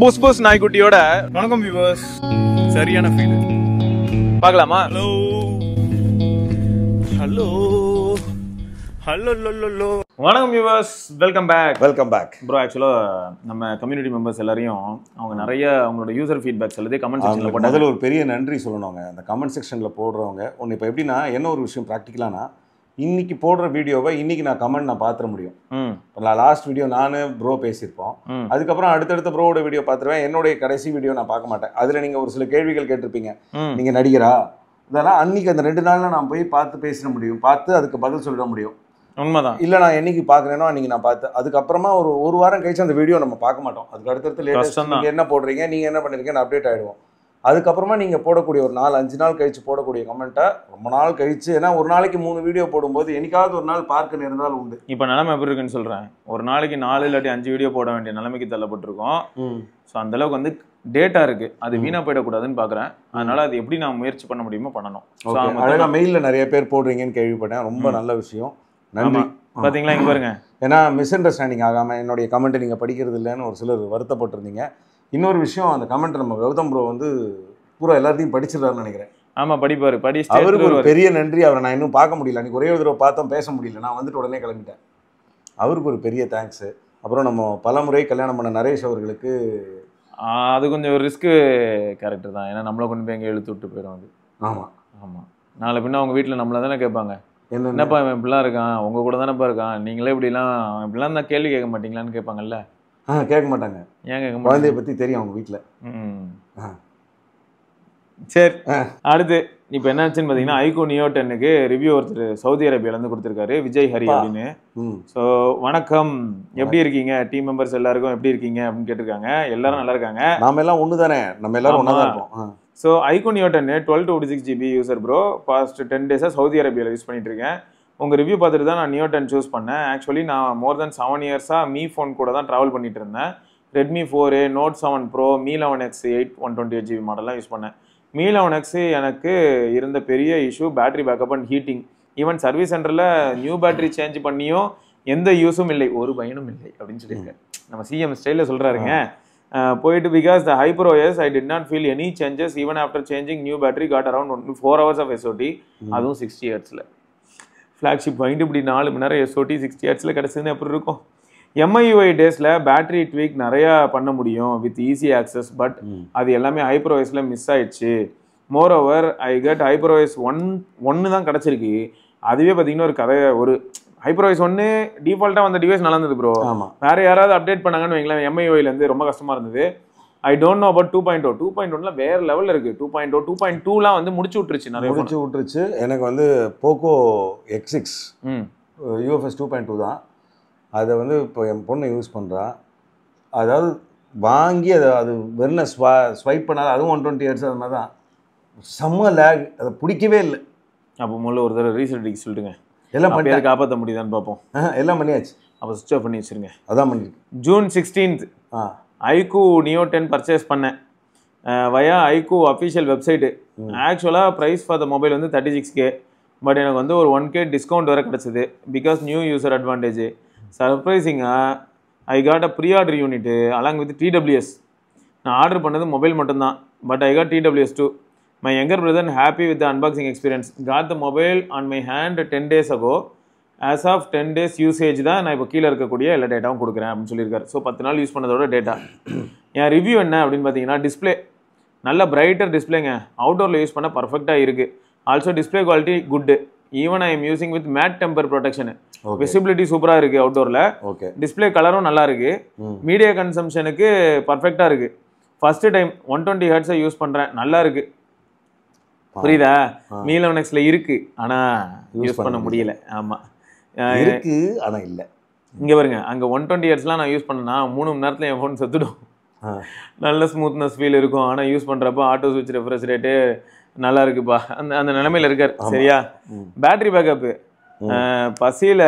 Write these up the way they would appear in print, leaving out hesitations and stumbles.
புஸ் புஸ் நாய்க்குட்டியோட வணக்கம் வியூவர்ஸ். சரியான ஃபீல் பார்க்கலாமா? Hello hello hello low. வணக்கம் வியூவர்ஸ், வெல்கம் பேக் ப்ரோ. ஆக்சுவலாக நம்ம கம்யூனிட்டி மெம்பர்ஸ் எல்லாரையும் அவங்க நிறைய அவங்களோட யூசர் ஃபீட்பேக்ஸ் எல்லாத்தையும் கமெண்ட் செக்ஷனில் போட்டு முதல்ல ஒரு பெரிய நன்றி சொல்லணுங்க. அந்த கமெண்ட் செக்ஷனில் போடுறவங்க ஒன்று. இப்போ எப்படின்னா, என்ன ஒரு விஷயம் ப்ராக்டிக்கலானா, இன்னைக்கு போடுற வீடியோவை இன்னைக்கு நான் கமெண்ட் பார்த்துட முடியும். இப்போ நான் லாஸ்ட் வீடியோ நான் ப்ரோ பேசியிருப்போம், அதுக்கப்புறம் அடுத்தடுத்த ப்ரோவோட வீடியோ பார்த்துருவேன். என்னுடைய கடைசி வீடியோ நான் பார்க்க மாட்டேன். அதில் நீங்கள் ஒரு சில கேள்விகள் கேட்டிருப்பீங்க, நீங்கள் நடிகரா, இதெல்லாம் அன்னைக்கு அந்த 2 நாளில் நான் போய் பார்த்து பேசிட முடியும், பார்த்து அதுக்கு பதில் சொல்லிட முடியும். உண்மைதான். இல்லை நான் என்னைக்கு பார்க்குறேனோ அன்னைக்கு நான் பார்த்து, அதுக்கப்புறமா ஒரு வாரம் கழிச்சு அந்த வீடியோ நம்ம பார்க்க மாட்டோம். அதுக்கு அடுத்தடுத்து லேட்டஸ்ட் நீங்கள் என்ன போடுறீங்க, நீங்கள் என்ன பண்ணிருக்கீங்கன்னு அப்டேட் ஆகிடுவோம். அதுக்கப்புறமா நீங்கள் போடக்கூடிய ஒரு 4-5 நாள் கழிச்சு போடக்கூடிய கமெண்ட்டை ரொம்ப நாள் கழிச்சு, ஏன்னா ஒரு நாளைக்கு 3 வீடியோ போடும்போது என்னைக்காவது ஒரு நாள் பார்க்க நேர்ந்தாலும் உண்டு. இப்போ நிலைமை எப்படி இருக்குன்னு சொல்கிறேன். ஒரு நாளைக்கு 4 இல்லாட்டி 5 வீடியோ போட வேண்டிய நிலைமைக்கு தள்ளப்பட்டிருக்கோம். ஸோ அந்தளவுக்கு வந்து டேட்டா இருக்குது, அது வீணாக போயிடக்கூடாதுன்னு பார்க்குறேன். அதனால் அது எப்படி நான் முயற்சி பண்ண முடியுமோ பண்ணணும். அழகாக மெயிலில் நிறைய பேர் போடுறீங்கன்னு கேள்விப்பட்டேன். ரொம்ப நல்ல விஷயம், நன்றி. பார்த்தீங்களா, இங்கே பாருங்க. ஏன்னா மிஸ் அண்டர்ஸ்டாண்டிங் ஆகாமல் என்னுடைய கமெண்ட்டை நீங்கள் படிக்கிறது இல்லைன்னு ஒரு சிலர் வருத்தப்பட்டிருந்தீங்க. இன்னொரு விஷயம், அந்த கமெண்ட் நம்ம கௌதம் ப்ரோ வந்து பூரா எல்லாத்தையும் படிச்சிடறாருன்னு நினைக்கிறேன். ஆமாம், படிப்பார். அவருக்கு ஒரு பெரிய நன்றி. அவரை நான் இன்னும் பார்க்க முடியல, அன்றைக்கி ஒரே ஒரு தடவை பார்த்தோம், பேச முடியல, நான் வந்துட்டு உடனே கிளம்பிட்டேன். அவருக்கு ஒரு பெரிய தேங்க்ஸு. அப்புறம் நம்ம பலமுறை கல்யாணம் பண்ண நரேஷ் அவர்களுக்கு, அது கொஞ்சம் ஒரு ரிஸ்க்கு கேரக்டர் தான். ஏன்னா நம்மளை கொண்டு போய் எங்கே இழுத்து விட்டு போயிடும் அது. ஆமாம், நாளை பின்ன அவங்க வீட்டில் நம்மளை தானே கேட்பாங்க, என்னப்பா இவன் இப்படிலாம் இருக்கான், உங்கள் கூட தானேப்பா இருக்கான், நீங்களே இப்படிலாம் தான் கேள்வி கேட்க மாட்டீங்களான்னு கேட்பாங்கல்ல. கேட்க மாட்டாங்க. ஏன் கேட்க மாட்டாங்க? குழந்தைய பற்றி தெரியும் அவங்க வீட்டில். சரி, அடுத்து இப்போ என்ன ஆச்சுன்னு பார்த்தீங்கன்னா, ஐகோ நியோ 10க்கு ரிவ்யூ ஒருத்தர் சவுதி அரேபியாவிலேருந்து கொடுத்துருக்காரு, விஜய் ஹரி அப்படின்னு. ஸோ வணக்கம், எப்படி இருக்கீங்க, டீம் மெம்பர்ஸ் எல்லாருக்கும் எப்படி இருக்கீங்க அப்படின்னு கேட்டிருக்காங்க. எல்லாரும் நல்லா இருக்காங்க. நாம எல்லாம் ஒன்று தானே, நம்ம எல்லாரும் ஒன்றா தான் இருப்போம். So iQOO Neo 10 12 to 66 GB user bro. Past 10 டேஸாக சவுதி அரேபியாவில் யூஸ் பண்ணிட்டு இருக்கேன். உங்கள் ரிவ்யூ பார்த்துட்டு தான் நான் நியோ 10 சூஸ் பண்ணேன். ஆக்சுவலி நான் மோர் தென் 7 இயர்ஸாக மீ ஃபோன் கூட தான் ட்ராவல் பண்ணிட்டு இருந்தேன். Redmi 4A, Note 7 Pro, Mi 11X 8 128GB மாடல்லாம் யூஸ் பண்ணேன். Mi 11X எனக்கு இருந்த பெரிய issue battery backup and heating. Even service சென்டரில் நியூ பேட்டரி சேஞ்ச் பண்ணியும் எந்த யூஸும் இல்லை, ஒரு பயனும் இல்லை அப்படின்னு சொல்லியிருக்கேன். நம்ம சிஎம் ஸ்டைலில் சொல்கிறாருங்க. போயிட்டு because the HyperOS I did not feel any changes even after changing new battery, got around 4 hours of SOT, அதுவும் 60 Hz. ஃப்ளாக்ஷிப் வாங்கிட்டு இப்படி 4 மணி நேரம் SOT 60 Hz கிடச்சிதுன்னு எப்படி இருக்கும்? MIUI டேஸில் பேட்டரி ட்வீக் நிறையா பண்ண முடியும் வித் ஈஸி ஆக்சஸ், பட் அது எல்லாமே HyperOSல மிஸ் ஆயிடுச்சு. More over I get HyperOS 1 தான் கிடச்சிருக்கு. அதுவே பார்த்தீங்கன்னா ஒரு கதை. ஒரு HyperOS 1 டிஃபால்ட்டாக வந்த டிவைஸ் நல்லா இருந்தது ப்ரோ. வேறு யாராவது அப்டேட் பண்ணாங்கன்னு வைங்களேன், MIUIலேருந்து ரொம்ப கஷ்டமாக இருந்தது. I don't know about 2.0. 2.1ல வேறு லெவலில் இருக்குது. 2.0 2.2லாம் வந்து முடிச்சு விட்டுருச்சு. எனக்கு வந்து போக்கோ X6 UFS 2.2 தான். அதை வந்து இப்போ என் பொண்ணை யூஸ் பண்ணுறா. அதாவது வாங்கி அது வெறும் ஸ்வைப் பண்ணாத, அதுவும் 120 Hz அது மாதிரி தான், செம்ம லேக், அதை பிடிக்கவே இல்லை. அப்போ முதல்ல ஒரு தடவை ரீசெட் அடிக்க சொல்லிட்டுங்க, எல்லாம் பண்ணி காப்பாற்ற முடியுதான்னு பார்ப்போம். எல்லாம் பண்ணியாச்சு. அப்போ சுவிட்ச் ஆஃப் பண்ணி வச்சுருங்க. அதான் பண்ணிருக்கு. June 16th ஐகோ நியோ 10 பர்ச்சேஸ் பண்ணேன் வயா ஐகோ அஃபிஷியல் வெப்சைட்டு. ஆக்சுவலாக ப்ரைஸ் ஃபார் த மொபைல் வந்து 36K, பட் எனக்கு வந்து ஒரு 1K டிஸ்கவுண்ட் வேறு கிடச்சிது பிகாஸ் நியூ யூசர் அட்வான்டேஜ். சர்ப்ரைசிங்காக I got a free order unit along with TWS. நான் ஆர்டர் பண்ணது மொபைல் மட்டும்தான், but I got TWS too. My younger brother happy with the unboxing experience. Got the mobile on my hand 10 days ago. As of 10 days usage தான் நான் இப்போ கீழே இருக்கக்கூடிய எல்லா டேட்டாவும் கொடுக்குறேன் அப்படின்னு சொல்லியிருக்காரு. ஸோ 10 நாள் யூஸ் பண்ணதோட டேட்டா. என் ரிவ்யூ என்ன அப்படின்னு பார்த்தீங்கன்னா, டிஸ்பிளே நல்ல பிரைட்டர் டிஸ்பிளேங்க. அவுட்டோரில் யூஸ் பண்ண பர்ஃபெக்டாக இருக்குது. Also display quality good. Even I am using with matte temper protection. Visibility சூப்பராக இருக்குது அவுட்டோரில். டிஸ்பிளே கலரும் நல்லா இருக்குது. மீடியா கன்சம்ஷனுக்கு பர்ஃபெக்டாக இருக்குது. ஃபஸ்ட்டு டைம் 120 Hz யூஸ் பண்ணுறேன், நல்லா இருக்குது. புரியுதா? Mi 11Xல இருக்குது, ஆனால் யூஸ் பண்ண முடியல. ஆமாம் இருக்கு, ஆனால் இல்லை. இங்கே பாருங்க, அங்கே 120 Hzலாம் நான் யூஸ் பண்ணேன்னா 3 மணி நேரத்தில் என் ஃபோன் செத்துடும். நல்ல ஸ்மூத்னஸ் ஃபீல் இருக்கும். ஆனால் யூஸ் பண்ணுறப்போ ஆட்டோ ஸ்விட்ச் ரெஃப்ரெஷ் ரேட்டு நல்லா இருக்குப்பா, அந்த நிலைமையில் இருக்கார். சரியா? பேட்டரி பேக்கப்பு பசியில்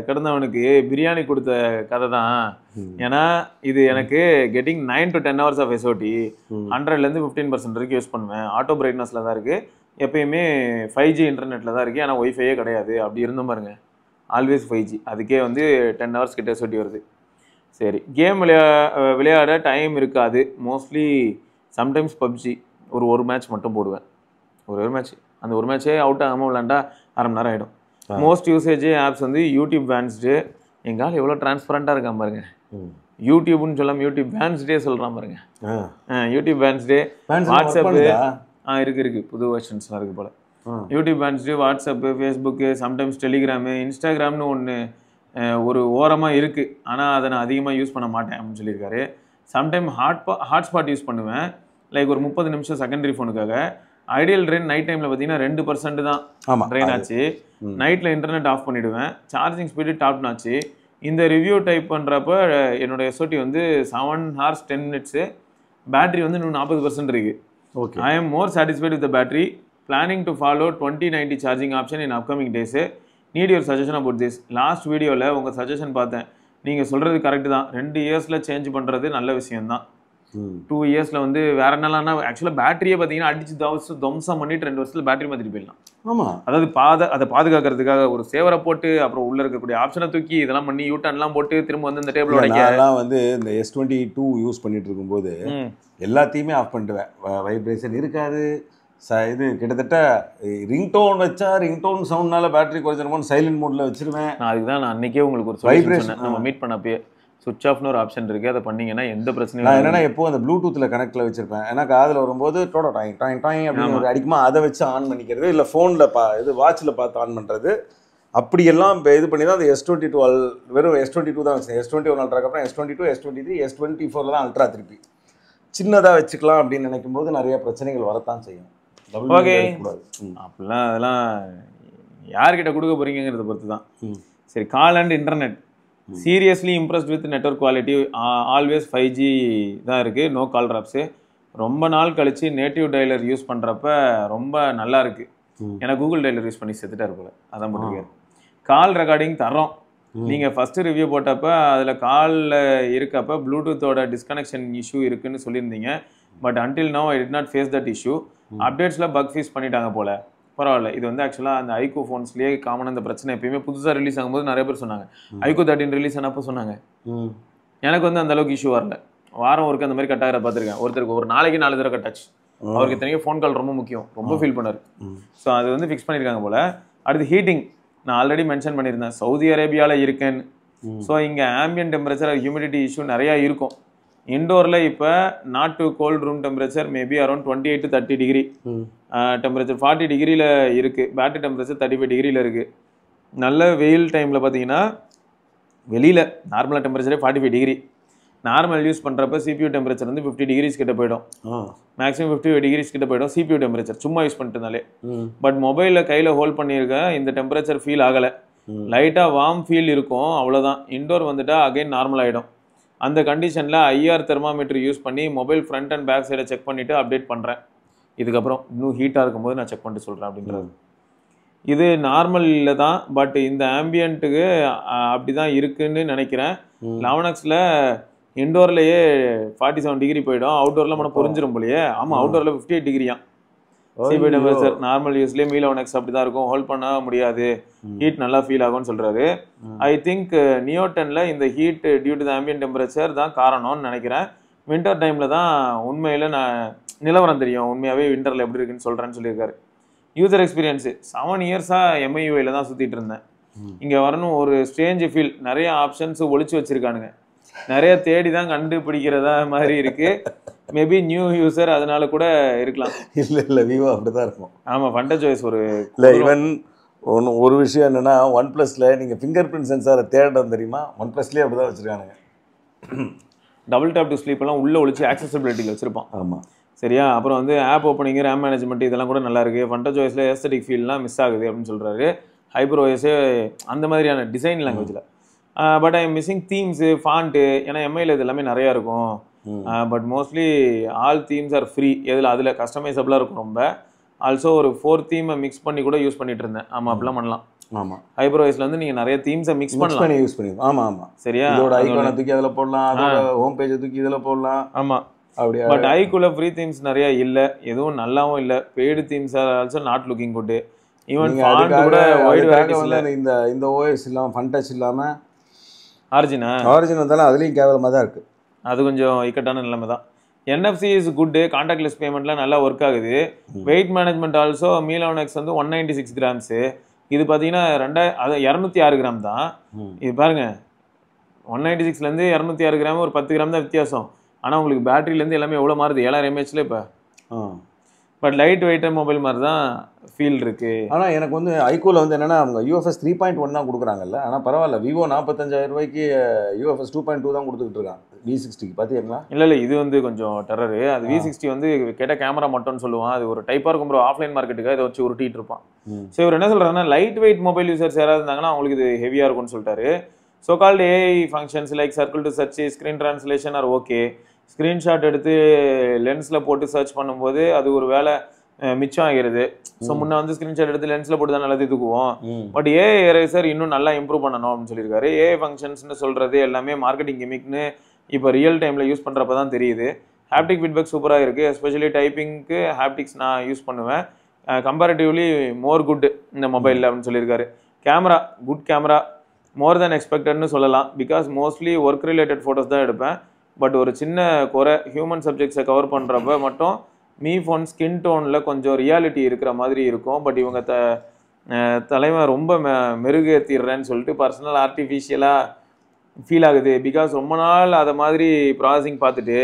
கிடந்தவனுக்கு பிரியாணி கொடுத்த கதை தான். ஏன்னா இது எனக்கு getting 9 to 10 hours of SOT 100லேருந்து 15% வரைக்கும் யூஸ் பண்ணுவேன். ஆட்டோ பிரைட்னஸில் தான் இருக்குது. எப்பயுமே 5G இன்டர்நெட்டில் தான் இருக்குது, ஆனால் ஒய்ஃபையே கிடையாது. அப்படி இருந்த பாருங்க, ஆல்வேஸ் 5G. அதுக்கே வந்து 10 hours கிட்ட SOT வருது. சரி, கேம் விளையாட டைம் இருக்காது. மோஸ்ட்லி சம்டைம்ஸ் பப்ஜி ஒரு மேட்ச் மட்டும் போடுவேன். ஒரு மேட்ச், அந்த ஒரு மேட்சே அவுட் ஆகாமல் விளாண்டா அரை மணி நேரம் ஆகிடும். மோஸ்ட் யூசேஜ் ஆப்ஸ் வந்து யூடியூப் வேன்ஸ்டே. எங்கால் எவ்வளோ டிரான்ஸ்பரண்ட்டாக இருக்கான் பாருங்க. யூடியூப்னு சொல்லாமல் யூடியூப் வேன்ஸ்டே சொல்கிறான் பாருங்க. யூடியூப் வேன்ஸ்டே, வாட்ஸ்அப்பு இருக்கு புது வெர்ஷன்ஸ்லாம் இருக்குது போல். யூடியூப் வேன்ஸ்டே, வாட்ஸ்அப்பு, ஃபேஸ்புக்கு, சம்டைம்ஸ் டெலிகிராமு, இன்ஸ்டாகிராம்னு ஒன்று ஒரு ஓரமாக இருக்குது. ஆனால் அதை நான் அதிகமாக யூஸ் பண்ண மாட்டேன் அப்படின்னு சொல்லியிருக்காரு. சம்டைம் ஹாட்ஸ்பாட் யூஸ் பண்ணுவேன், லைக் ஒரு 30 நிமிஷம் செகண்டரி ஃபோனுக்காக. ஐடியல் ட்ரெயின் நைட் டைமில் பார்த்தீங்கன்னா 2% தான் ட்ரெயின் ஆச்சு. நைட்டில் இன்டர்நெட் ஆஃப் பண்ணிவிடுவேன். சார்ஜிங் ஸ்பீடு டாப் ஆச்சு. இந்த ரிவ்யூ டைப் பண்ணுறப்ப என்னோட எஸ்ஓடி வந்து 7 hours 10 minutes, பேட்டரி வந்து இன்னும் 40% இருக்குது. Okay, I am more satisfied with the battery. Planning to follow 2090 charging option in upcoming days. Need your suggestion about this. Last வீடியோவில் உங்கள் சஜஷன் பார்த்தேன். நீங்கள் சொல்கிறது கரெக்டு தான். 2 yearsல சேஞ்ச் பண்ணுறது நல்ல விஷயம்தான். 2 yearsல வந்து வேற என்னெல்லாம் ஆக்சுவலாக பேட்டரியே பார்த்தீங்கன்னா அடிச்சு தம்சம் பண்ணிட்டு 2 வருஷத்துல பேட்டரி மாற்றிட்டு போயிடலாம். ஆமாம், அதாவது அதை பாதுகாக்கிறதுக்காக ஒரு சேவரை போட்டு அப்புறம் உள்ள இருக்கக்கூடிய ஆப்ஷனை தூக்கி இதெல்லாம் பண்ணி யூட்டர்ன்லாம் போட்டு திரும்ப வந்து இந்த டேபிள் உடைக்கலாம். வந்து இந்த S22 யூஸ் பண்ணிட்டு இருக்கும்போது எல்லாத்தையுமே ஆஃப் பண்ணிடுவேன். வைப்ரேஷன் இருக்காது. இது கிட்டத்தட்ட ரிங்டோன் வச்சா ரிங்டோன் சவுண்ட்னால பேட்டரி குறைஞ்சிருமோன்னு சைலண்ட் மோட்ல வச்சிருவேன். அதுக்கு தான் நான் அன்னைக்கே உங்களுக்கு ஒரு வைப்ரேஷன் நம்ம மீட் பண்ணப்பே சுவிட்ச் ஆஃப்னு ஒரு ஆப்ஷன் இருக்குது. அதை பண்ணிங்கன்னா எந்த பிரச்சனையும் நான் என்னன்னா எப்போ அந்த ப்ளூடூத்தில் கனெக்டில் வச்சிருப்பேன். ஏன்னா காதில் வரும்போது டோட டாய் டாய் டாய் அப்படின்னு ஒரு அடிக்குமா, அதை வச்சு ஆன் பண்ணிக்கிறது, இல்லை ஃபோனில் இது வாட்சில் பார்த்து ஆன் பண்ணுறது, அப்படியெல்லாம் இப்போ இது பண்ணி தான் அந்த S22 வெறும் S22 தான் வச்சேன். S21 அல்ட்ராக்கு அப்புறம் S22, S23, S24 தான் அல்ட்ரா திருப்பி சின்னதாக வச்சுக்கலாம் அப்படின்னு நினைக்கும் போது நிறைய பிரச்சனைகள் வரத்தான் செய்யும். ஓகே, அப்படிலாம் அதெல்லாம் யார்கிட்ட கொடுக்க போறீங்கிறத பொறுத்து தான். சரி, call and internet seriously impressed with network quality. Always 5G தான் இருக்குது, நோ கால் ட்ராப்ஸு. ரொம்ப நாள் கழிச்சு நேட்டிவ் டயலர் யூஸ் பண்ணுறப்ப ரொம்ப நல்லா இருக்குது. ஏன்னா கூகுள் டயலர் யூஸ் பண்ணி செத்துட்டார் போல, அதான் போட்டுருக்காரு. கால் ரெக்கார்டிங் தரோம். நீங்கள் ஃபஸ்ட்டு ரிவ்யூ போட்டப்ப அதில் காலில் இருக்கப்போ ப்ளூடூத்தோட டிஸ்கனெக்ஷன் இஷ்யூ இருக்குன்னு சொல்லியிருந்தீங்க. But until now I did not face that issue. அப்டேட்ஸில் பக் ஃபீஸ் பண்ணிட்டாங்க போல். பரவாயில்ல, இது வந்து ஆக்சுவலாக அந்த ஐகோ ஃபோன்ஸ்லேயே காமன் அந்த பிரச்சனை. எப்பயுமே புதுசாக ரிலீஸ் ஆகும்போது நிறைய பேர் சொன்னாங்க. ஐகோ 13 ரிலீஸ் ஆனப்போ சொன்னாங்க. எனக்கு வந்து அந்த அளவுக்கு இஷ்யூ வரல. வாரம் ஒருக்கு அந்த மாதிரி கட் ஆகிற பார்த்துருக்கேன். ஒருத்தருக்கு ஒரு நாளைக்கு 4 தடவை கட் ஆச்சு. அவருக்கு இத்தனைக்கும் ஃபோன் கால் ரொம்ப முக்கியம், ரொம்ப ஃபீல் பண்ணார். ஸோ அது வந்து ஃபிக்ஸ் பண்ணியிருக்காங்க போல். அடுத்து ஹீட்டிங், நான் ஆல்ரெடி மென்ஷன் பண்ணியிருந்தேன், சவுதி அரேபியாவில் இருக்கேன்னு. ஸோ இங்கே ஆம்பியன்ட் டெம்பரேச்சர் ஹியூமிடிட்டி இஷ்யூ நிறையா இருக்கும். இண்டோரில் இப்போ not to cold room temperature maybe around 28 to 30 degree temperature 40 degreeல இருக்குது. பேட்டரி டெம்பரேச்சர் 35 degreeல இருக்குது. நல்ல வெயில் டைமில் பார்த்தீங்கன்னா வெளியில் நார்மலாக டெம்பரேச்சரே 45 degree. நார்மல் யூஸ் பண்ணுறப்ப CPU டெம்பரேச்சர் வந்து 50 degrees கிட்ட போயிடும். மேக்ஸிமம் 55 degrees கிட்ட போயிடும் CPU டெம்பரேச்சர் சும்மா யூஸ் பண்ணிட்டுனாலே. பட் மொபைலில் கையில் ஹோல்ட் பண்ணியிருக்கேன், இந்த டெம்பரேச்சர் ஃபீல் ஆகலை. லைட்டாக வார்ம் ஃபீல் இருக்கும், அவ்வளோதான். இண்டோர் வந்துட்டா அகைன் நார்மல் ஆகிடும். அந்த கண்டிஷனில் IR தெர்மாமீட்டர் யூஸ் பண்ணி மொபைல் ஃப்ரண்ட் அண்ட் பேக் சைடை செக் பண்ணிவிட்டு அப்டேட் பண்ணுறேன். இதுக்கப்புறம் இன்னும் ஹீட்டாக இருக்கும்போது நான் செக் பண்ணிட்டு சொல்கிறேன் அப்படின்றது. இது நார்மலில் தான், பட் இந்த ஆம்பியன்ட்டுக்கு அப்படி தான் இருக்குன்னு நினைக்கிறேன். 11Xல இண்டோர்லேயே 47 degree போயிடும், அவுட்டோரில் மன புரிஞ்சிடும் போலையே. ஆமாம், அவுட்டோரில் 58 degree. CPU டெம்பரேச்சர் நார்மல் யூஸ்லேயே மீ 11X அப்படி தான் இருக்கும், ஹோல்ட் பண்ண முடியாது, ஹீட் நல்லா ஃபீல் ஆகும்னு சொல்கிறாரு. ஐ திங்க் நியோ 10ல இந்த heat due to the ambient temperature தான் காரணம்னு நினைக்கிறேன். வின்டர் டைமில் தான் உண்மையில் நான் நிலவரம் தெரியும், உண்மையாகவே வின்டரில் எப்படி இருக்குன்னு சொல்கிறேன்னு சொல்லியிருக்காரு. யூசர் எக்ஸ்பீரியன்ஸு 7 yearsஸாக MIUIயில் தான் சுற்றிட்டு இருந்தேன். இங்கே வரணும் ஒரு ஸ்ட்ரேஞ்சு ஃபீல். நிறைய ஆப்ஷன்ஸ் ஒழிச்சு வச்சுருக்கானுங்க, நிறைய தேடி தான் கண்டுபிடிக்கிறதா மாதிரி இருக்கு. மேபி நியூ யூசர் அதனால கூட இருக்கலாம். இல்லை விவோ அப்படிதான் இருக்கும். ஆமாம், ஃபண்டா சாய்ஸ் ஒரு இல்லை. ஈவன் ஒரு விஷயம் என்னென்னா, OnePlusல நீங்கள் ஃபிங்கர் பிரிண்ட் சென்சாரை தேடுறது தெரியுமா? OnePlusலேயே அப்படி தான் வச்சுருக்கானுங்க. டபுள் டேப் டு ஸ்லீப் எல்லாம் உள்ளே ஒழிச்சு ஆக்சசபிலிட்டியில் வச்சுருப்பான். ஆமாம், சரியா? அப்புறம் வந்து ஆப் ஓப்பனிங், ரேம் மேனேஜ்மெண்ட் இதெல்லாம் கூட நல்லா இருக்குது. ஃபண்டா சாய்ஸில் ஏஸ்தட்டிக் ஃபீல்லாம் மிஸ் ஆகுது அப்படின்னு சொல்கிறாரு. ஹைப்பர் ஓஎஸே அந்த மாதிரியான டிசைன் லாங்குவேஜில். But I am missing themes, font. ஏன்னா எம்ஐயில் இது எல்லாமே நிறையா இருக்கும். But mostly all themes are free. அதில் கஸ்டமைசபிளாக இருக்கும் ரொம்ப. ஆல்சோ ஒரு 4 தீமை மிக்ஸ் பண்ணி கூட யூஸ் பண்ணிட்டு இருந்தேன். ஆமாம், அப்படிலாம் பண்ணலாம். ஆமாம், ஹைப்பர் ஓஎஸ்ல வந்து நீங்கள் நிறைய தீம்ஸை மிக்ஸ் பண்ணி யூஸ் பண்ணி. ஆமாம் ஆமாம், சரியா? இதோட ஐகானை தூக்கி அதில் போடலாம், அதோட ஹோம் பேஜை தூக்கி இதில் போடலாம். ஆமாம், அப்படியே. பட் ஐக்குள்ள ஃப்ரீ தீம்ஸ் நிறைய இல்லை, எதுவும் நல்லாவும் இல்லை. Paid themes are also not looking good. Even font கூட வைட் வெரைட்டிஸ் இல்லை. இந்த ஓஎஸ் இல்லாமல், ஃபன் டச் இல்லாமல் ஆரிஜின் வந்தாலும் அதுலேயும் கேவலமாக தான் இருக்குது. அது கொஞ்சம் இக்கட்டான நிலைமை தான். NFC இஸ் குட்டு, கான்டாக்ட்லெஸ் பேமெண்ட்லாம் நல்லா ஒர்க் ஆகுது. வெயிட் மேனேஜ்மெண்ட் ஆல்சோ மீலானெக்ஸ் வந்து 196 கிராம்ஸு. இது பார்த்தீங்கன்னா 206 கிராம் தான். இது பாருங்க 196லேருந்து 206 கிராம் ஒரு 10 கிராம் தான் வித்தியாசம். ஆனால் உங்களுக்கு பேட்டரியிலேருந்து எல்லாமே எவ்வளோ மாறுது 7000 mAhல இப்போ. பட் லைட் வெயிட்டாக மொபைல் மாதிரி தான் ஃபீல் இருக்கு. ஆனால் எனக்கு வந்து ஐகோவில் வந்து என்னென்னா அவங்க UFS 3.1 தான் கொடுக்குறாங்கல்ல. ஆனால் பரவாயில்ல, விவோ 45,000 ரூபாய்க்கு UFS 2.2 தான் கொடுத்துக்கிட்டு இருக்காங்க V60க்கு. பார்த்தீங்களா? இல்லை இது வந்து கொஞ்சம் டெரரு. அது V60 வந்து கேட்ட கேமரா மட்டும்னு சொல்லுவான். அது ஒரு டைப்பாக இருக்கும் ப்ரோ. ஆஃப்லைன் மார்க்கெட்டுக்காக இதை வச்சு உருட்டிட்டு இருப்பான். ஸோ இவர் என்ன சொல்கிறாருன்னா லைட் வெயிட் மொபைல் யூசர்ஸ் யாராவது இருந்தாங்கன்னா அவங்களுக்கு இது ஹெவியாக இருக்கும்னு சொல்லிட்டாரு. So called AI functions like circle to search, screen translation are okay. Screenshot எடுத்து லென்ஸில் போட்டு சர்ச் பண்ணும்போது அது ஒரு வேலை மிச்சம் ஆகிறது. ஸோ முன்ன வந்து ஸ்க்ரீன்ஷாட் எடுத்து லென்ஸில் போட்டு தான் நல்லா தூக்குவோம். பட் AI எரேசர் இன்னும் நல்லா இம்ப்ரூவ் பண்ணணும் அப்படின்னு சொல்லியிருக்காரு. AI ஃபங்க்ஷன்ஸ்னு சொல்கிறது எல்லாமே மார்க்கெட்டிங் கிமிக்னு இப்போ ரியல் டைமில் யூஸ் பண்ணுறப்ப தான் தெரியுது. ஹாப்டிக் ஃபீட்பேக் சூப்பராக இருக்குது. எஸ்பெஷலி டைப்பிங்க்கு ஹாப்டிக்ஸ் நான் யூஸ் பண்ணுவேன். கம்பேரிட்டிவ்லி மோர் குட் இந்த மொபைலில் அப்படின்னு சொல்லியிருக்காரு. கேமரா குட் கேமரா, மோர் தென் எக்ஸ்பெக்டட்னு சொல்லலாம். Because mostly work related photos தான் எடுப்பேன். பட் ஒரு சின்ன குறை, ஹியூமன் சப்ஜெக்ட்ஸை கவர் பண்ணுறப்ப மட்டும் மீ ஃபோன் ஸ்கின் டோனில் கொஞ்சம் ரியாலிட்டி இருக்கிற மாதிரி இருக்கும். பட் இவங்க தலைமை ரொம்ப மெருகேற்றிடுறேன்னு சொல்லிட்டு பர்சனல் ஆர்டிஃபிஷியலாக ஃபீல் ஆகுது. பிகாஸ் ரொம்ப நாள் அதை மாதிரி ப்ராசஸிங் பார்த்துட்டு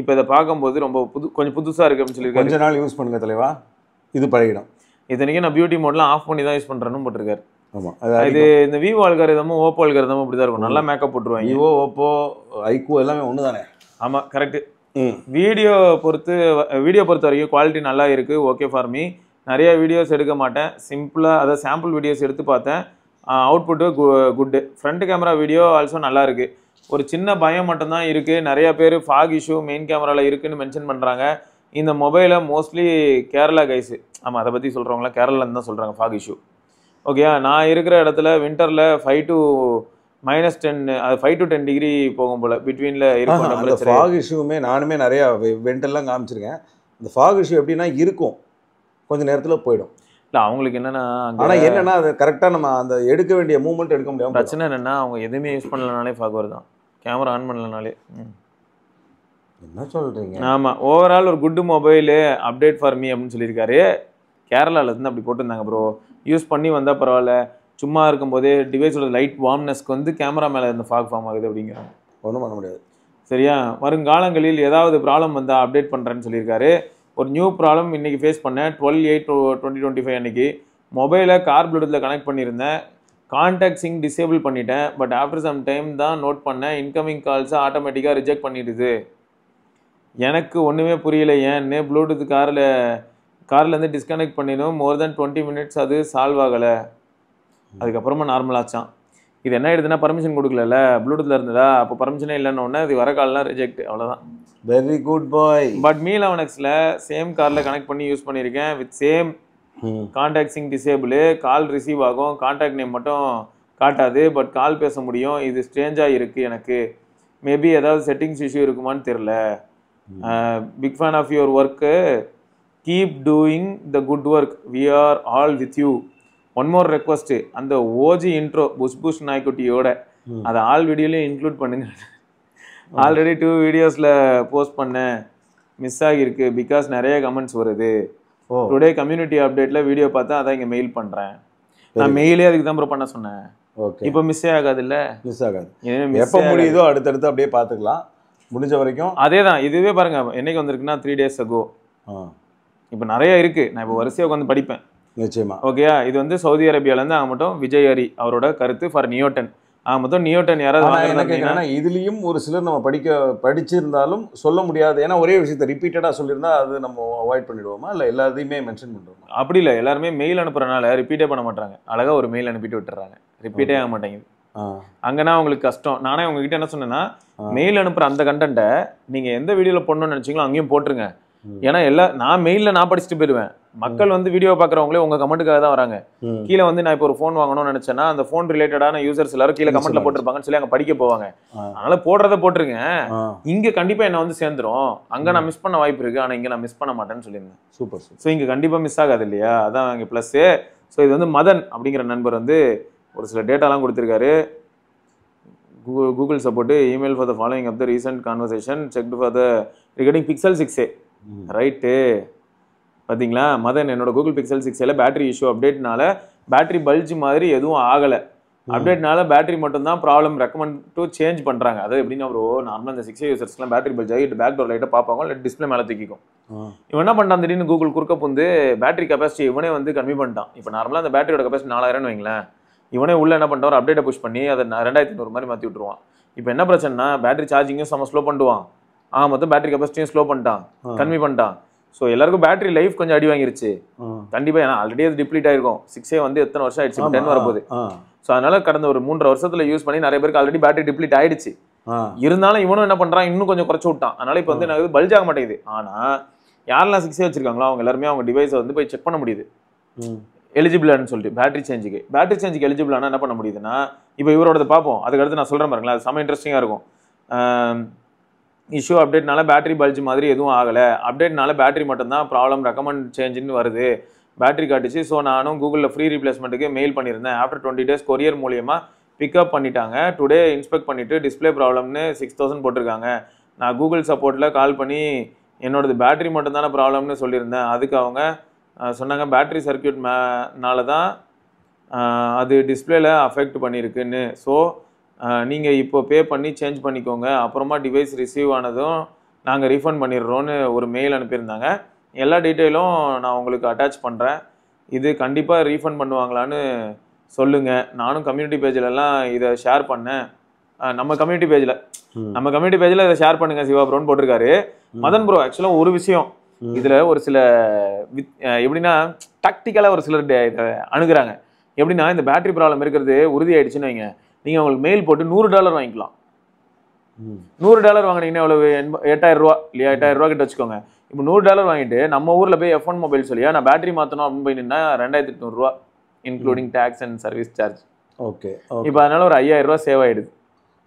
இப்போ இதை பார்க்கும்போது ரொம்ப கொஞ்சம் புதுசாக இருக்குது அப்படின்னு சொல்லியிருக்காரு. கொஞ்ச நாள் யூஸ் பண்ணுங்க தலைவா, இது பழகிடும். இத்தனைக்கும் நான் பியூட்டி மோட்லாம் ஆஃப் பண்ணி தான் யூஸ் பண்ணுறேன்னு போட்டிருக்காரு. ஆமாம், இது இந்த விவோ அல்காரிதமும் ஓப்போ அல்காரிதமும் இப்படி தான் இருக்கும். நல்லா மேக்கப் போட்டுருவாங்க. விவோ, ஓப்போ, ஐகோ எல்லாமே ஒன்று தானே? ஆமாம், கரெக்டு. வீடியோ பொறுத்த வரைக்கும் குவாலிட்டி நல்லா இருக்குது. Okay for me. நிறைய வீடியோஸ் எடுக்க மாட்டேன். சிம்பிளாக அதை சாம்பிள் வீடியோஸ் எடுத்து பார்த்தேன். Output good. Front camera video also நல்லா இருக்குது. ஒரு சின்ன பயம் மட்டும்தான் இருக்குது. நிறைய பேர் ஃபாக் இஷ்யூ மெயின் கேமராவில் இருக்குதுன்னு மென்ஷன் பண்ணுறாங்க. இந்த மொபைலை மோஸ்ட்லி கேரளா கைஸு, ஆமாம் அதை பற்றி சொல்கிறவங்களா கேரளான்னு தான் சொல்கிறாங்க ஃபாக் இஷ்யூ. ஓகேயா, நான் இருக்கிற இடத்துல வின்டரில் 5 to -10, அது 5 to 10 டிகிரி போகும் போல் பிட்வீனில் இருக்கும். அந்த ஃபாக் இஷ்யூமே நானுமே நிறையா வெண்டெல்லாம் காமிச்சிருக்கேன். இந்த ஃபாக் இஷ்யூ எப்படின்னா இருக்கும், கொஞ்சம் நேரத்தில் போயிடும். இல்லை அவங்களுக்கு என்னென்னா, ஆனால் என்னென்னா அது கரெக்டாக நம்ம அந்த எடுக்க வேண்டிய மூவ்மெண்ட் எடுக்க முடியாது. பிரச்சனை என்னென்னா அவங்க எதுவுமே யூஸ் பண்ணலனாலே ஃபாக் வருதான், கேமரா ஆன் பண்ணலனாலே. என்ன சொல்கிறீங்க? ஆமாம், ஓவரால் ஒரு good mobile, update for me அப்படின்னு சொல்லியிருக்காரு. கேரளாவில் இருந்து அப்படி போட்டிருந்தாங்க ப்ரோ. யூஸ் பண்ணி வந்தால் பரவாயில்ல, சும்மா இருக்கும்போதே டிவைஸோட லைட் வார்ம்னஸ்க்கு வந்து கேமரா மேலே இந்த ஃபாக் ஃபார்ம் ஆகுது அப்படிங்கிறாங்க. ஒன்றும் பண்ண முடியாது. சரியா, வருங்காலங்களில் ஏதாவது ப்ராப்ளம் வந்தால் அப்டேட் பண்ணுறேன்னு சொல்லியிருக்காரு. ஒரு நியூ ப்ராப்ளம் இன்றைக்கி ஃபேஸ் பண்ணேன். 12/8/2025 அன்றைக்கி மொபைலை கார் ப்ளூடூத்தில் கனெக்ட் பண்ணியிருந்தேன். கான்டாக்ட் சிங் டிசேபிள் பண்ணிட்டேன். பட் ஆஃப்டர் சம் டைம் தான் நோட் பண்ணேன், இன்கமிங் கால்ஸை ஆட்டோமேட்டிக்காக ரிஜெக்ட் பண்ணிடுது. எனக்கு ஒன்றுமே புரியல ஏன்னு. ப்ளூடூத் கார்லேருந்து டிஸ்கனெக்ட் பண்ணிடும். மோர் தென் 20 minutes அது சால்வ் ஆகலை. அதுக்கப்புறமா நார்மல் ஆச்சான். இது என்ன ஆயிடுதுன்னா, பர்மிஷன் கொடுக்கல ப்ளூடூத்தில் இருந்ததா, அப்போ பர்மிஷனே இல்லைன்னு ஒன்று அது வர கால்லாம் ரிஜெக்ட், அவ்வளோதான். Very good bye. But Mi 11Xல சேம் காரில் கனெக்ட் பண்ணி யூஸ் பண்ணியிருக்கேன். With same contact sync disable. Call receive ஆகும், கான்டாக்ட் நேம் மட்டும் காட்டாது. பட் கால் பேச முடியும். இது ஸ்ட்ரேஞ்சாக இருக்குது எனக்கு. மேபி ஏதாவது செட்டிங்ஸ் இஷ்யூ இருக்குமான்னு தெரில. Big fan of your work, keep doing the good work, we are all with you. One more request, அந்த ஓஜி இன்ட்ரோ புஷ் நாய்க்குட்டியோட அதை ஆல் வீடியோலையும் இன்க்ளூட் பண்ணுங்க. ஆல்ரெடி 2 வீடியோஸில் போஸ்ட் பண்ணேன், மிஸ் ஆகியிருக்கு. பிகாஸ் நிறைய கமெண்ட்ஸ் வருது. டுடே கம்யூனிட்டி அப்டேட்டில் வீடியோ பார்த்தா அதான் இங்கே மெயில் பண்ணுறேன். நான் மெயிலே அதுக்கு தான் ப்ரோ பண்ண சொன்னேன். ஓகே, இப்போ மிஸ்ஸே ஆகாது. இல்லை மிஸ் ஆகாது. எப்போ முடியுதோ அடுத்தடுத்து அப்படியே பார்த்துக்கலாம். முடிஞ்ச வரைக்கும் அதே தான். இதுவே பாருங்கள், என்னைக்கு வந்திருக்குன்னா 3 days ago. இப்போ நிறைய இருக்குது. நான் இப்போ வரிசையாக உட்காந்து படிப்பேன். நிச்சயமா. ஓகேயா, இது வந்து சவுதி அரேபியாவிலேருந்து ஆக மட்டும் விஜய் ஹரி அவரோட கருத்து ஃபார் நியோட்டன். ஆக மொத்தம் நியோட்டன் யாராவது இதுலேயும் ஒரு சிலர் நம்ம படிச்சிருந்தாலும் சொல்ல முடியாது. ஏன்னா ஒரே விஷயத்தை ரிப்பீட்டடாக சொல்லியிருந்தா அது நம்ம அவாய்ட் பண்ணிடுவோமா, இல்லை எல்லாத்தையுமே மென்ஷன் பண்ணுறோமா? அப்படி இல்லை, எல்லாருமே மெயில் அனுப்புறதுனால ரிப்பீட்டே பண்ண மாட்டாங்க. அழகாக ஒரு மெயில் அனுப்பிட்டு விட்டுறாங்க, ரிப்பீட்டே ஆக மாட்டேங்குது. அங்கன்னா உங்களுக்கு கஷ்டம். நானே உங்ககிட்ட என்ன சொன்னேன்னா, மெயில் அனுப்புகிற அந்த கண்டென்ட்டை நீங்கள் எந்த வீடியோவில் போடணும்னு நினச்சிங்களோ அங்கேயும் போட்டுருங்க. ஏன்னா நான் மெயிலில் நான் படிச்சுட்டு போயிடுவேன். மக்கள் வந்து வீடியோ பார்க்குறவங்களே உங்கள் கமெண்ட்டுக்காக தான் வராங்க. கீழே வந்து நான் இப்போ ஒரு ஃபோன் வாங்கணும்னு நினச்சேன்னா அந்த ஃபோன் ரிலேட்டடான யூசர்ஸ் எல்லாரும் கீழே கமெண்ட்ல போட்டிருப்பாங்கன்னு சொல்லி அங்கே படிக்க போவாங்க. அதனால போடுறத போட்டுருங்க. இங்கே கண்டிப்பாக என்ன வந்து சேர்ந்துரும். அங்கே நான் மிஸ் பண்ண வாய்ப்பு இருக்குது, ஆனால் இங்கே நான் மிஸ் பண்ண மாட்டேன்னு சொல்லியிருந்தேன். சூப்பர். ஸோ இங்கே கண்டிப்பாக மிஸ் ஆகாது இல்லையா, அதான் இங்கே ப்ளஸ்ஸு. ஸோ இது வந்து மதன் அப்படிங்கிற நண்பர் வந்து ஒரு சில டேட்டாலாம் கொடுத்துருக்காரு. Google support email for the following of the recent conversation checked for the regarding Pixel 6a right. பார்த்தீங்களா மதன், என்னோட Google Pixel 6a battery issue அப்டேட்னால பேட்டரி பல்ஜ் மாதிரி எதுவும் ஆகலை, அப்டேட்னால பேட்டரி மட்டும் தான் ப்ராப்ளம், ரெக்கமெண்ட் டு சேஞ்ச் பண்ணுறாங்க. அது எப்படின்னா ப்ரோ, நார்மலாக இந்த 6a யூசர்ஸ்லாம் பேட்டரி பல்ஜ் ஆகி பேக் டோர் லைட்டாக பார்ப்பாங்க, இல்லை டிஸ்பிளே மேலே தூக்கிக்கும். இவன் என்ன பண்ணிட்டான், திடீர்னு கூகுள் குறுக்க புந்து பேட்டரி கெப்பாசிட்டி இவனே வந்து கம்மி பண்ணிட்டான். இப்போ நார்மலாக அந்த பேட்டரியோட கெப்பாசிட்டி 4000 வைங்களேன், இவனே உள்ள என்ன பண்ணிட்டான், ஒரு அப்டேட்டை புஷ் பண்ணி அதை 2500 மாதிரி மாற்றி விட்டுருவான். இப்போ என்ன பிரச்சனைனா, பேட்டரி சார்ஜிங்கும் செம்ம ஸ்லோ பண்ணுவான், மொத்தம் பேட்டரி கெப்பாசிட்டியும் ஸ்லோ பண்ணிட்டான், கம்மி பண்ணிட்டான். ஸோ எல்லாருக்கும் பேட்டரி லைஃப் கொஞ்சம் அடி வாங்கிருச்சு கண்டிப்பாக. ஏன்னா ஆல்ரெடி அது டிப்ளீட் ஆயிருக்கும். 6a வந்து எத்தனை வருஷம் ஆயிடுச்சு, 10 வரப்போகுது. ஸோ அதனால கடந்த ஒரு 3.5 வருஷத்துல யூஸ் பண்ணி நிறைய பேருக்கு ஆல்ரெடி பேட்டரி டிப்ளீட் ஆயிடுச்சு. இருந்தாலும் இவனும் என்ன பண்றான், இன்னும் கொஞ்சம் குறைச்சு விட்டான். அதனால இப்போ வந்து எனக்கு பல்ஜ் ஆக மாட்டேங்குது. ஆனா யாரெல்லாம் 6a வச்சிருக்காங்களோ அவங்க எல்லாருமே அவங்க டிவைஸை வந்து போய் செக் பண்ண முடியுது எலிஜிபிளான்னு சொல்லிட்டு. பேட்டரி சேஞ்சுக்கு எலிஜிபிள் ஆனால் என்ன பண்ண முடியுதுன்னா, இப்போ இவரோட பார்ப்போம், அதுக்கடுத்து நான் சொல்றேன் பாருங்களேன், அது செம்ம இன்ட்ரெஸ்டிங்காக இருக்கும். இஷ்யூ அப்டேட்னால பேட்டரி பல்ஜ் மாதிரி எதுவும் ஆகலை, அப்டேட்னால பேட்டரி மட்டும்தான் ப்ராப்ளம், ரெக்கமெண்ட் சேஞ்சுன்னு வருது, பேட்டரி காட்டுச்சு. ஸோ நானும் கூகுளில் ஃப்ரீ ரீப்ளேஸ்மெண்ட்டுக்கு மெயில் பண்ணியிருந்தேன். ஆஃப்டர் 20 days கொரியர் மூலியமாக பிக்கப் பண்ணிட்டாங்க. டுடே இன்ஸ்பெக்ட் பண்ணிவிட்டு டிஸ்பிளே ப்ராப்ளம்னு 6000 போட்டிருக்காங்க. நான் கூகுள் சப்போர்ட்டில் கால் பண்ணி என்னோடது பேட்டரி மட்டும்தானே ப்ராப்ளம்னு சொல்லியிருந்தேன். அதுக்கு அவங்க சொன்னாங்க பேட்டரி சர்க்கியூட்னால தான் அது டிஸ்பிளேல அஃபெக்ட் பண்ணியிருக்குன்னு. ஸோ நீங்கள் இப்போ பே பண்ணி சேஞ்ச் பண்ணிக்கோங்க, அப்புறமா டிவைஸ் ரிசீவ் ஆனதும் நாங்கள் ரீஃபண்ட் பண்ணிடுறோன்னு ஒரு மெயில் அனுப்பியிருந்தாங்க. எல்லா டீட்டெயிலும் நான் உங்களுக்கு அட்டாச் பண்ணுறேன். இது கண்டிப்பாக ரீஃபண்ட் பண்ணுவாங்களான்னு சொல்லுங்கள். நானும் கம்யூனிட்டி பேஜிலலாம் இதை ஷேர் பண்ணேன். நம்ம கம்யூனிட்டி பேஜில் இதை ஷேர் பண்ணுங்கள் சிவா ப்ரோன்னு போட்டிருக்காரு மதன் ப்ரோ. ஆக்சுவலாக ஒரு விஷயம் இதில் ஒரு சில எப்படின்னா டாக்டிக்கலாக ஒரு சிலர் இதை அணுகுறாங்க. எப்படின்னா இந்த பேட்டரி ப்ராப்ளம் இருக்கிறது உறுதி ஆயிடுச்சுன்னு வைங்க, நீங்கள் உங்களுக்கு மெயில் போட்டு $100 வாங்கிக்கலாம். $100 வாங்கினீங்கன்னா எவ்வளவு, 8000 ரூபா இல்லையா, 8000 ரூபா கிட்ட வச்சுக்கோங்க. இப்போ $100 வாங்கிட்டு நம்ம ஊரில் போய் F1 மொபைல் சொல்லியா நான் பேட்டரி மாற்றணும் அப்படின்னு போய் நின்னா 2800 ரூபா including tax and service charge. Okay, இப்போ அதனால ஒரு 5000 ரூபா சேவ் ஆயிடுது.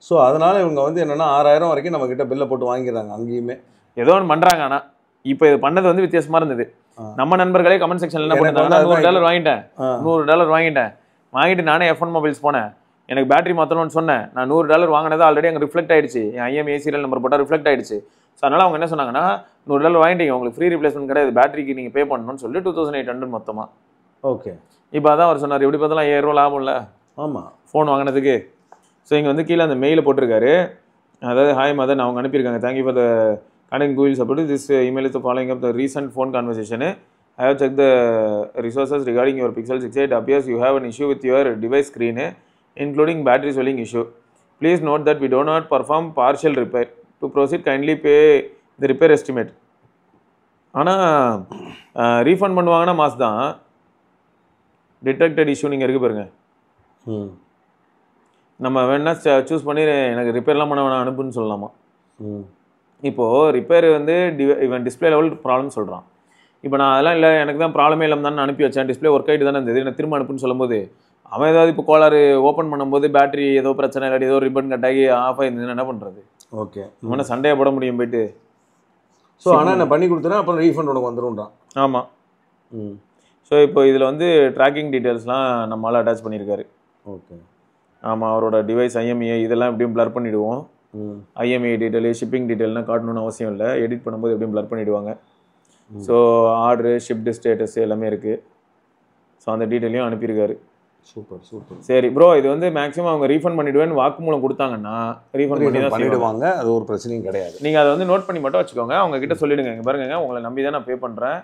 ஸோ அதனால இவங்க வந்து என்னன்னா 6000 வரைக்கும் நம்ம கிட்ட பில்லை போட்டு வாங்கிடுறாங்க. அங்கேயுமே ஏதோ ஒன்று பண்ணுறாங்க. ஆனால் இப்போ இது பண்ணது வந்து வித்தியாசமாக இருந்தது. நம்ம நண்பர்களே கமெண்ட் செக்ஷன்ல என்ன பண்ணுறாங்கன்னா, $100 வாங்கிட்டேன், $100 வாங்கிட்டு நானே F1 மொபைல்ஸ் போனேன், எனக்கு பேட்டரி மாற்றணும்னு சொன்னேன். நான் $100 வாங்கினது ஆல்ரெடி அங்கே ரிஃப்ளெக்ட் ஆயிடுச்சு, என் IMEI சீரியல் நம்பர் போட்டால் ரிஃப்ளெக்ட் ஆயிடுச்சு. ஸோ அதனால் அவங்க என்ன சொன்னாங்கன்னா, $100 வாங்கிட்டீங்க, உங்களுக்கு ஃப்ரீ ரீப்ளேஸ்மெண்ட் கிடையாது, பேட்டரிக்கு நீங்கள் பே பண்ணணும்னு சொல்லி 2800 மொத்தமாக. ஓகே, இப்போ அதான் அவர் சொன்னார், எப்படி பார்த்தாலும் 5000 ரூபா லாபம் இல்லை ஆமாம் ஃபோன் வாங்கினதுக்கு. ஸோ இங்கே வந்து கீழே அந்த மெயிலை போட்டிருக்காரு. அதாவது ஹாய் மதன், அவங்க அனுப்பியிருக்காங்க, thank you for the connect Google support, this email is following up the recent phone conversation. I have checked the resources regarding your Pixel 6a. It appears you have an issue with your device screen, including battery swelling issue. Please note that we do not perform partial repair. To proceed, kindly pay the repair estimate. ஆனால் refund பண்ணுவாங்கன்னா mass தான். Detected issue நீங்கள் இருக்கு பாருங்க, நம்ம வேணா choose பண்ணி எனக்கு ரிப்பேர்லாம் பண்ண வேணாம் அனுப்புன்னு சொல்லலாமா. இப்போது ரிப்பேர் வந்து இவன் டிஸ்பிளே லெவல் ப்ராப்ளம் சொல்கிறான். இப்போ நான் அதெல்லாம் இல்லை, எனக்கு தான் ப்ராப்ளமே இல்லாமல் தானே அனுப்பி வச்சேன், டிஸ்பிளே ஒர்க் ஆகிட்டு தானே இருந்தது, எனக்கு திரும்ப அனுப்புன்னு சொல்லும்போது அவன் ஏதாவது இப்போ கோளாறு ஓப்பன் பண்ணும்போது பேட்டரி ஏதோ பிரச்சனை இல்லாட்டி ஏதோ ரிப்பன் கட் ஆகி ஆஃப் ஆகிருந்ததுன்னு என்ன பண்ணுறது? ஓகே, இவனை சண்டையை போட முடியும் போயிட்டு. ஸோ ஆனால் என்ன பண்ணி கொடுத்தேன்னா அப்புறம் ரீஃபண்ட் உனக்கு வந்துடும்ன்றான். ஆமாம். ஸோ இப்போ இதில் வந்து ட்ராக்கிங் டீட்டெயில்ஸ்லாம் நம்மளால் அட்டாச் பண்ணியிருக்காரு. ஓகே, ஆமாம், அவரோட டிவைஸ் IMEI இதெல்லாம் எப்படியும் பிளர் பண்ணிவிடுவோம். IMEI டீட்டெயில் ஷிப்பிங் டீட்டெயில்னால் காட்டணும்னு அவசியம் இல்லை, எடிட் பண்ணும்போது எப்படியும் பிளர் பண்ணிவிடுவாங்க. ஸோ ஆர்டரு ஷிப்டு ஸ்டேட்டஸ் எல்லாமே இருக்குது. ஸோ அந்த டீட்டெயிலையும் அனுப்பியிருக்காரு. Super super. சரி ப்ரோ, இது வந்து மேக்ஸிமம் அவங்க ரீஃபண்ட் பண்ணிவிடுவேன்னு வாக்குமூலம் கொடுத்தாங்கன்னா ரீஃபண்ட் பண்ணிடுவாங்க, அது ஒரு பிரச்சனையும் கிடையாது. நீங்கள் அதை வந்து நோட் பண்ணி மட்டும் வச்சுக்கோங்க, அவங்க கிட்ட சொல்லிடுங்க, இங்கே பாருங்க உங்களை நம்பி தான் நான் பே பண்ணுறேன்,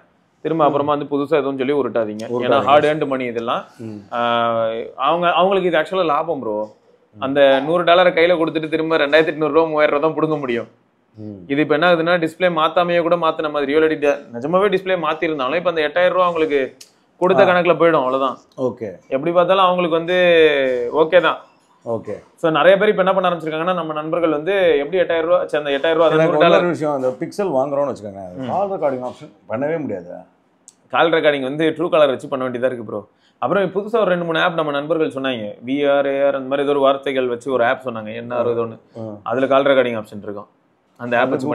திரும்ப அப்புறமா வந்து புதுசாக எதுவும் சொல்லி உருட்டாதீங்க. ஏன்னா ஹார்ட் ஏர்ன்டு மணி இதெல்லாம். அவங்களுக்கு இது ஆக்சுவலாக லாபம் ப்ரோ. அந்த $100 கையில் கொடுத்துட்டு திரும்ப 2800 ரூபா 3000 ரூபா தான் பிடுங்க முடியும். இது இப்போ என்ன ஆகுதுன்னா, டிஸ்பிளே மாத்தாமையே கூட மாற்றின மாதிரி ரியல் நிஜமாவே டிஸ்பிளே மாற்றிருந்தாலும் இப்போ அந்த 8000 ரூபா அவங்களுக்கு கொடுத்த கணக்கில் போயிடும், அவ்வளோதான். ஓகே, எப்படி பார்த்தாலும் அவங்களுக்கு வந்து ஓகே தான். ஓகே. ஸோ நிறைய பேர் இப்போ என்ன பண்ண ஆரம்பிச்சிருக்காங்கன்னா, நம்ம நண்பர்கள் வந்து எப்படி 8000 ரூபா, அந்த 8000 ரூபா $100 விஷயம். அந்த பிக்சல் வாங்குறோம்னு வச்சுக்கோங்க, கால் ரெக்கார்டிங் ஆப்ஷன் பண்ணவே முடியாது. கால் ரெக்கார்டிங் வந்து ட்ரூ காலர் வச்சு பண்ண வேண்டியதாக இருக்குது ப்ரோ. அப்புறம் புதுசாக ஒரு 2-3 ஆப் நம்ம நண்பர்கள் சொன்னாங்க, VR AR அந்த மாதிரி ஏதோ ஒரு வார்த்தைகள் வச்சு ஒரு ஆப் சொன்னாங்க, என்ன ஏதோ ஒன்று, அதில் கால் ரெக்கார்டிங் ஆப்ஷன் இருக்கும், அந்த ஆப் வச்சு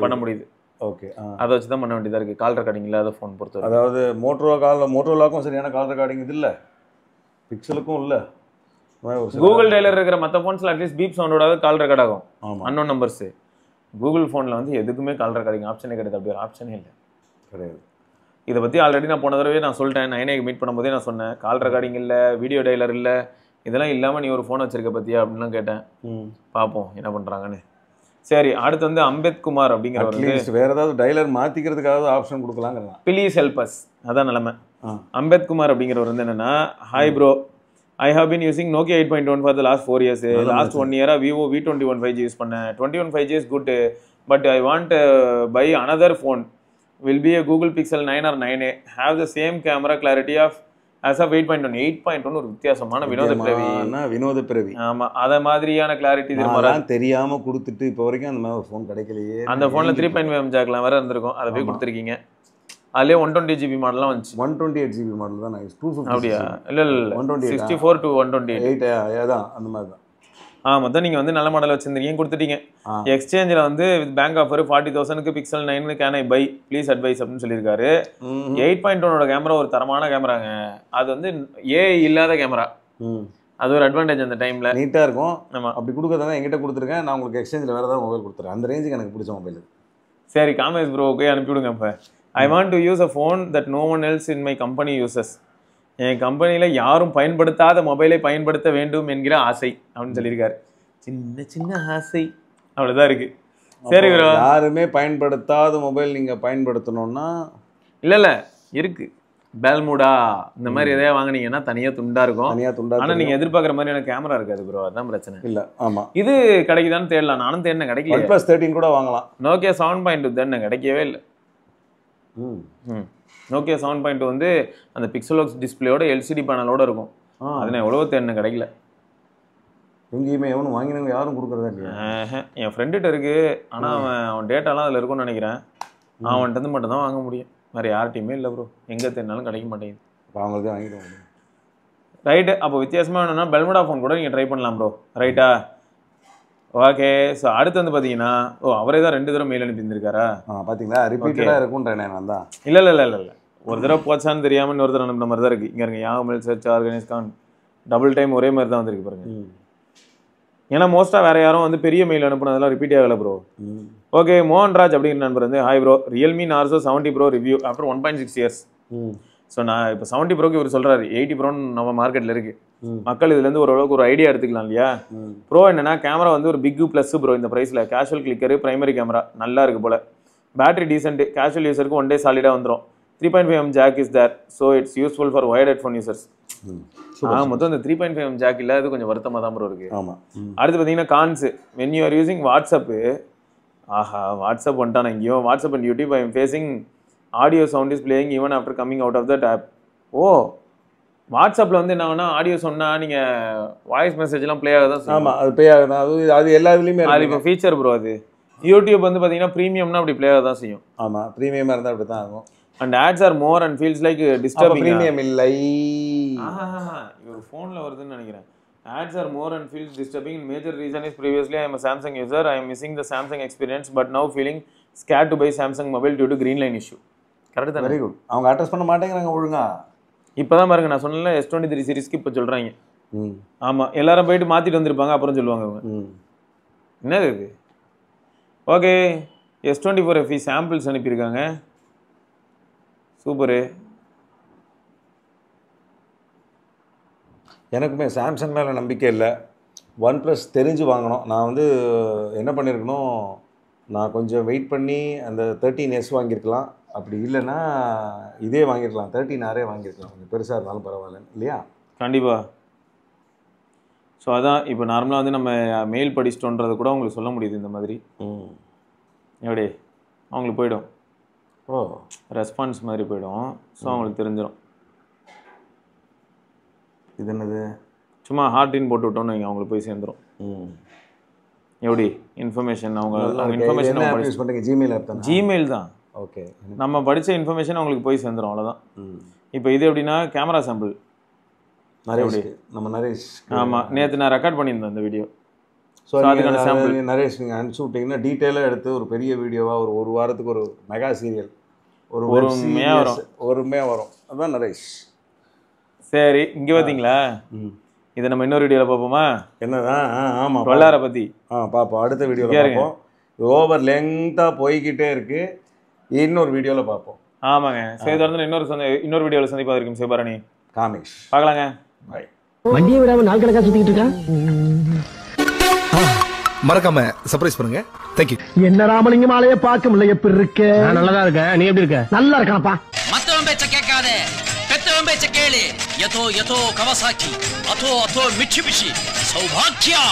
பண்ண முடியுது. ஓகே, அதை வச்சு தான் பண்ண வேண்டியதாக இருக்குது கால் ரெக்கார்டிங் இல்லாத ஃபோன் பொறுத்தவரை. அதாவது மோட்டோரோலாக்கும் சரியான கால் ரெக்கார்டிங் இது இல்லை, பிக்சலுக்கும் இல்லை. கூகுள் டயலர் இருக்கிற மற்ற ஃபோன்ஸில் அட்லீஸ்ட் பீப் சவுண்டோட கால் ரெக்கார்ட் ஆகும். ஆமாம். Unknown numbers. கூகுள் ஃபோனில் வந்து எதுக்குமே கால் ரெக்கார்டிங் ஆப்ஷனே கிடையாது. அப்படி ஒரு ஆப்ஷனே இல்லை. கிடையாது. இதை பற்றி ஆல்ரெடி நான் போன தடவை நான் சொல்லிட்டேன். நைனேக்கு மீட் பண்ணும்போதே நான் சொன்னேன், கால் ரெக்கார்டிங் இல்லை, வீடியோ டயலர் இல்லை, இதெல்லாம் இல்லாமல் நீ ஒரு ஃபோன் வச்சிருக்க பற்றியா அப்படின்லாம் கேட்டேன். பார்ப்போம் என்ன பண்ணுறாங்கன்னு. சரி, அடுத்து வந்து அம்பேத்குமார் அப்படிங்கிறவர் வந்து வேற ஏதாவது டயலர் மாற்றிக்கிறதுக்காக ஆப்ஷன் கொடுக்கலாங்கிறலாம். ப்ளீஸ் ஹெல்ப் அஸ், அதான் நிலமை. அம்பேத்குமார் அப்படிங்கிறவர் வந்து என்னன்னா, hi bro, I have been using Nokia 8.1 for the last 4 years. Last 1 year Vivo V21 5G use பண்ணேன். 21 5G is good, but I want buy another phone. Will be a Google Pixel 9 or 9a. Have the same camera clarity of as of 8.1. 8.1 ஒரு வித்தியாசமான வினோத பிறவி. ஆமா, அத மாதிரியான clarity தெரியாம கொடுத்துட்டு இப்போ வரைக்கும் அந்த மாதிரி ஒரு ஃபோன் கிடைக்கலையே. அந்த ஃபோன்ல 3.5mm ஜாக்லாம் வேற இருந்திருக்கும். அதை போய் கொடுத்துருக்கீங்க. அதுலேயே 120GB மாடலாம் வந்துச்சு. 128GB மாடல் தான் நான் 250. அப்படியா? இல்லை 64 to 128 அதான் அந்த மாதிரி தான். மொத்தம் நீங்கள் வந்து நல்ல மாடல் வச்சுருந்தீங்க, கொடுத்துட்டீங்க. எக்ஸ்சேஞ்சில் வந்து வித் பேங்க் ஆஃபர் 40,000க்கு Pixel 9 can I buy, please advise அப்படின்னு சொல்லியிருக்காரு. 8.1 கேமரா ஒரு தரமான கேமராங்க. அது வந்து ஏஐ இல்லாத கேமரா. அது ஒரு அட்வான்டேஜ் அந்த டைமில். நீட்டாக இருக்கும். ஆமாம், அப்படி கொடுக்கறதா என்கிட்ட கொடுத்துருக்கேன். நான் உங்களுக்கு எக்ஸ்சேஞ்சில் வேறு ஏதாவது மொபைல் கொடுத்துறேன். அந்த ரேஞ்சுக்கு எனக்கு பிடிச்ச மொபைல். சரி, காமேஷ் ப்ரோக்கே அனுப்பிவிடுங்க. இப்போ I want to use a phone that no one else in my company uses. என் கம்பெனியில் யாரும் பயன்படுத்தாத மொபைலை பயன்படுத்த வேண்டும் என்கிற ஆசை அப்படின்னு சொல்லியிருக்காரு. சின்ன சின்ன ஆசை அவ்வளோதான் இருக்கு. சரி ப்ரோ, யாருமே பயன்படுத்தாத மொபைல் நீங்கள் பயன்படுத்தணும்னா இல்லை இருக்கு. பெல்முடா இந்த மாதிரி எதையா வாங்கினீங்கன்னா தனியாக துண்டா இருக்கும். ஆனால் நீங்கள் எதிர்பார்க்குற மாதிரி எனக்கு கேமரா இருக்காது ப்ரோ, அதுதான் பிரச்சனை. இல்லை, ஆமாம், இது கிடைக்குதான்னு தேடலாம். நானும் தேடின கிடைக்கல. OnePlus 13 கூட வாங்கலாம். Nokia 7.2 தேடின கிடைக்கவே இல்லை. Nokia 7.2 வந்து அந்த பிக்சலோக்ஸ் டிஸ்பிளேயோட எல்சிடி பேனலோட இருக்கும். அது நான் எவ்வளோ தேடின கிடைக்கல. எங்கேயுமே எவனும் வாங்கினவங்க யாரும் கொடுக்குறதா இல்லையா? என் ஃப்ரெண்டுகிட்ட இருக்கு. ஆனால் அவன் டேட்டாலாம் அதில் இருக்கும்னு நினைக்கிறேன். அவன்கிட்ட மட்டும் தான் வாங்க முடியும், வேறு யார்கிட்டையுமே இல்லை ப்ரோ. எங்கே தேடினாலும் கிடைக்க மாட்டேங்குது. அவங்களுக்கு வாங்கிடுவோம். ரைட்டு, அப்போ வித்தியாசமாக வேணும்னா பெல்முடா ஃபோன் கூட நீங்கள் ட்ரை பண்ணலாம் ப்ரோ. ரைட்டா? ஓகே. ஸோ அடுத்து வந்து பார்த்தீங்கன்னா, அவரே தான் 2 தடவை மெயில் அனுப்பியிருந்திருக்காரா? பார்த்தீங்களா, ரிப்பீட்டடாக இருக்கும்ன்றேன் நான் தான். இல்லை ஒரு தடவை போச்சான்னு தெரியாமல் இன்னொரு தடவை அனுப்பின மாதிரி தான் இருக்குது. இங்கே இருங்க, யாகம் மெயில் சர்ச் ஆர்கனைஸ்கான் டபுள் டைம் ஒரே மாதிரி தான் வந்திருக்கு பாருங்க. ஏன்னா மோஸ்ட்டாக வேறு யாரும் வந்து பெரிய மெயில் அனுப்புனதெல்லாம் ரிப்பீட் ஆகலை ப்ரோ. ஓகே, மோகன்ராஜ் அப்படிங்கிற நண்பர் வந்து, hi bro, Realme Narzo 70 bro review after 1.6 years. So நான் இப்போ 70 ப்ரோக்கு இவர் சொல்கிறாரு. 80 ப்ரோன்னு நம்ம மார்க்கெட்டில் இருக்குது. மக்கள் இதுலேருந்து ஓரளவுக்கு ஒரு ஐடியா எடுத்துக்கலாம் இல்லையா? ப்ரோ என்னன்னா, கேமரா வந்து ஒரு பிக் ப்ளஸ் ப்ரோ இந்த ப்ரைஸில். கேஷுவல் கிளிக்கரு, பிரைமரி கேமரா நல்லா இருக்குது போல். பேட்டரி டீசென்ட், கேஷுவல் யூஸருக்கு 1 day சாலிடாக வந்துடும். 3.5mm jack is there, so it's useful for wired headphone users. மொத்தம் இந்த 3.5mm ஜாக் இல்லாத கொஞ்சம் வருத்தமாக தான் ப்ரோ இருக்குது. ஆமாம். அடுத்து பார்த்தீங்கன்னா cons, when you are using WhatsApp, WhatsApp வந்துட்டான் எங்கேயோ. WhatsApp and YouTube I am facing audio sound is playing even after coming out of that app. வாட்ஸ்அப்பில் வந்து என்ன வேணா ஆடியோ சொன்னால் நீங்கள் வாய்ஸ் மெசேஜ்லாம் ப்ளே ஆக தான். ஆமாம், அது ப்ளே ஆகுது. அது எல்லா இதுலேயுமே அது இப்போ ஃபீச்சர் ப்ரோ. அது யூடியூப் வந்து பார்த்தீங்கன்னா ப்ரீமியம்னா அப்படி ப்ளே ஆக தான் செய்யும். ஆமாம், ப்ரீமியமாக இருந்தால் அப்படி தான் ஆகும். And ads are more and feels like disturbing. Premium இல்லை, இவர் ஃபோனில் வருதுன்னு நினைக்கிறேன். Ads are more and feels disturbing. Major reason is previously I am a Samsung user. I am missing the Samsung experience, but now feeling scared to buy Samsung mobile due to green line issue. Correct தான். Very good. அவங்க address பண்ண மாட்டேங்கிறாங்க ஒழுங்கா. இப்போ தான் பாருங்க, நான் சொன்னல S23 சீரிஸ்க்கு இப்போ சொல்கிறாங்க. ஆமாம், எல்லாரும் போயிட்டு மாற்றிட்டு வந்திருப்பாங்க, அப்புறம் சொல்லுவாங்க அவங்க. என்னது இது? ஓகே, S24 FE சாம்பிள்ஸ் அனுப்பியிருக்காங்க. சூப்பரு. எனக்குமே சாம்சங் மேலே நம்பிக்கை இல்லை. OnePlus தெரிஞ்சு வாங்கணும். நான் வந்து என்ன பண்ணியிருக்கணும், நான் கொஞ்சம் வெயிட் பண்ணி அந்த 13S வாங்கியிருக்கலாம். அப்படி இல்லைன்னா இதே வாங்கியிருக்கலாம், 13R வாங்கியிருக்கலாம். கொஞ்சம் பெருசாக இருந்தாலும் பரவாயில்ல இல்லையா? கண்டிப்பாக. ஸோ அதான் இப்போ நார்மலாக வந்து நம்ம மெயில் படிச்சிட்டோன்றது கூட உங்களுக்கு சொல்ல முடியுது இந்த மாதிரி. எப்படி அவங்களுக்கு போயிடும், ரெஸ்பான்ஸ் மாதிரி போயிடும். ஸோ அவங்களுக்கு தெரிஞ்சிடும். இது என்னது, சும்மா ஹார்டின் போட்டு விட்டோன்னு அவங்களுக்கு போய் சேர்ந்துடும். எப்படி இன்ஃபர்மேஷன் அவங்க இன்ஃபர்மேஷன் ஜிமெயில் தான். ஓகே, நம்ம படித்த இன்ஃபர்மேஷன் அவங்களுக்கு போய் சேர்ந்துடும், அவ்வளோதான். இப்போ இது எப்படின்னா கேமரா சாம்பிள் நரேஷ், நம்ம நரேஷ். ஆமாம், நேற்று நான் ரெக்கார்ட் பண்ணியிருந்தேன் இந்த வீடியோ. ஸோ அதுக்கான சாம்பிள் நரேஷ் நீங்கள் அனுப்பிச்சு விட்டிங்கன்னா டீட்டெயிலாக எடுத்து ஒரு பெரிய வீடியோவாக ஒரு வாரத்துக்கு ஒரு மெகா சீரியல் ஒருமையாக வரும். அதுதான் நரேஷ். சரி, இங்கே பார்த்தீங்களா இதை நம்ம இன்னொரு வீடியோல பார்ப்போமா? என்னதான்? ஆமாம், வல்லாரை பற்றி பார்ப்போம். அடுத்த வீடியோவில் பார்ப்போம். ஓவர் லெங்க்த்தாக போய்கிட்டே இருக்கு. இன்னொரு வீடியோவில் பார்ப்போம். ஆமாங்க. சரி, தொடர்ந்து இன்னொரு வீடியோவில் சந்திப்பா இருக்கும் சிவபரணி காமேஷ். பார்க்கலாங்க. பாய். வண்டியை விடாம நாள் கணக்கா சுத்திட்டு இருக்கான். மறக்காம சர்ப்ரைஸ் பண்ணுங்க. தேங்க்யூ. என்ன ராமலிங்கம் ஆளைய பார்க்க முடியல. எப்படி இருக்க? நல்லதா இருக்க. நீ எப்படி இருக்க? நல்லா இருக்கானப்பா. மத்தவன் பேச்ச கேட்காதே, பெத்தவன் பேச்ச கேளு. யதோ யதோ கவசாக்கி, அதோ அதோ மிட்சுபிஷி, சௌபாக்கியா.